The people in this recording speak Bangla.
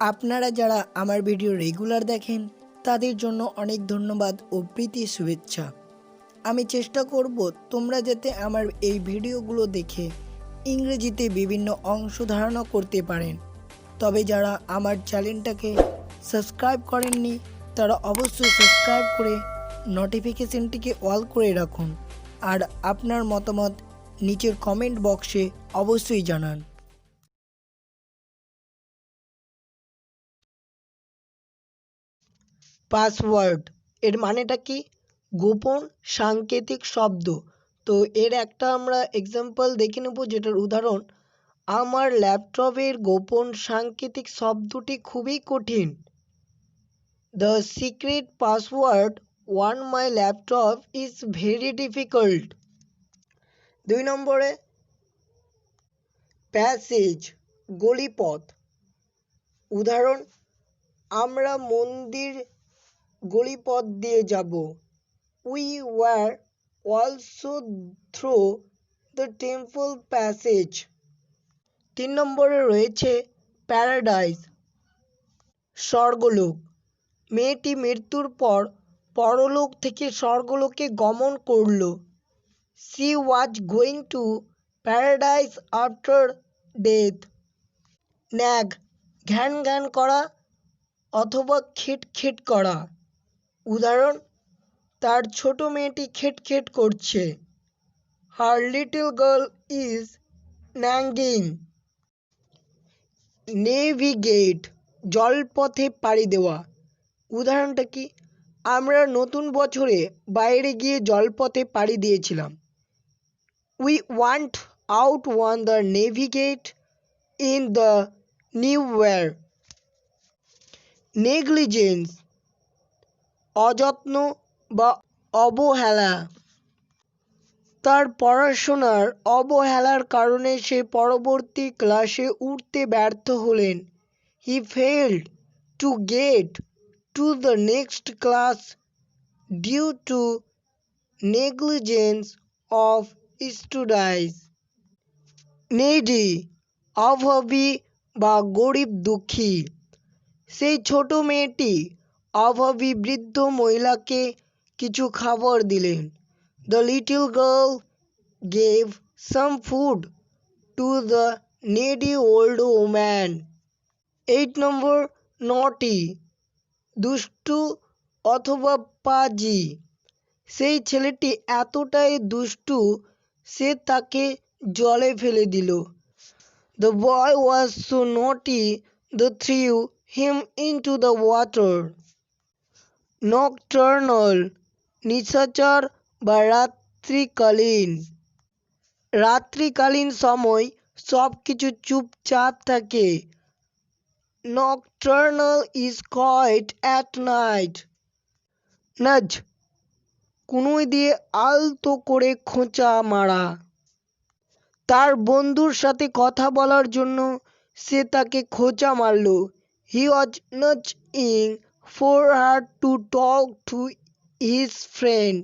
আপনারা যারা আমার ভিডিও রেগুলার দেখেন তাদের জন্য অনেক ধন্যবাদ ও প্রীতি শুভেচ্ছা। আমি চেষ্টা করব তোমরা যাতে আমার এই ভিডিওগুলো দেখে ইংরেজিতে বিভিন্ন অংশ ধারণা করতে পারেন। তবে যারা আমার চ্যানেলটাকে সাবস্ক্রাইব করেননি তারা অবশ্যই সাবস্ক্রাইব করে নোটিফিকেশনটিকে অল করে রাখুন আর আপনার মতামত নিচের কমেন্ট বক্সে অবশ্যই জানান। পাসওয়ার্ড এর মানেটা কি? গোপন সাংকেতিক শব্দ। তো এর একটা আমরা এক্সাম্পল দেখে নেব, যেটার উদাহরণ, আমার ল্যাপটপের গোপন সাংকেতিক শব্দটি খুবই কঠিন। The secret password on my laptop is very difficult. 2 নম্বরে প্যাসেজ, গলিপথ। উদাহরণ, আমরা মন্দির গলিপথ দিয়ে যাব। We were also through the temple passage. 3 নম্বরে রয়েছে প্যারাডাইস, স্বর্গলোক। মেয়েটি মৃত্যুর পর পরলোক থেকে স্বর্গলোকে গমন করল। She was going to paradise after death. Nag, ঘ্যান ঘ্যান করা অথবা খিটখিট করা। উদাহরণ, তার ছোট মেয়েটি খিটখিট করছে। Her little girl is nagging. Navigate, জলপথে পাড়ি দেওয়া। উদাহরণটা কি? আমরা নতুন বছরে বাইরে গিয়ে জলপথে পাড়ি দিয়েছিলাম। We went out on the navigate in the new year. Negligence, অযত্ন বা অবহেলা। তার পড়াশোনার অবহেলার কারণে সে পরবর্তী ক্লাসে উঠতে ব্যর্থ হলেন। He failed to get to the next class due to negligence of studies. Needy, অভাবী বা গরিব দুঃখী। সেই ছোট মেয়েটি অভাবী বৃদ্ধ মহিলাকে কিছু খাবার দিলেন। The little girl gave some food to the needy old woman. 8 নম্বর নটি, দুষ্টু অথবা পাজি। সেই ছেলেটি এতটাই দুষ্টু সে তাকে জলে ফেলে দিল। The boy was so naughty they threw him into the water. Nocturnal, নিশাচর বা রাত্রিকালীন। রাত্রিকালীন সময় সব কিছু চুপচাপ থাকে। Nocturnal is quiet at night. নাজ, কুনুই দিয়ে আলতো করে খোঁচা মারা। তার বন্ধুর সাথে কথা বলার জন্য সে তাকে খোঁচা মারল। He was nudging for her to talk to his friend.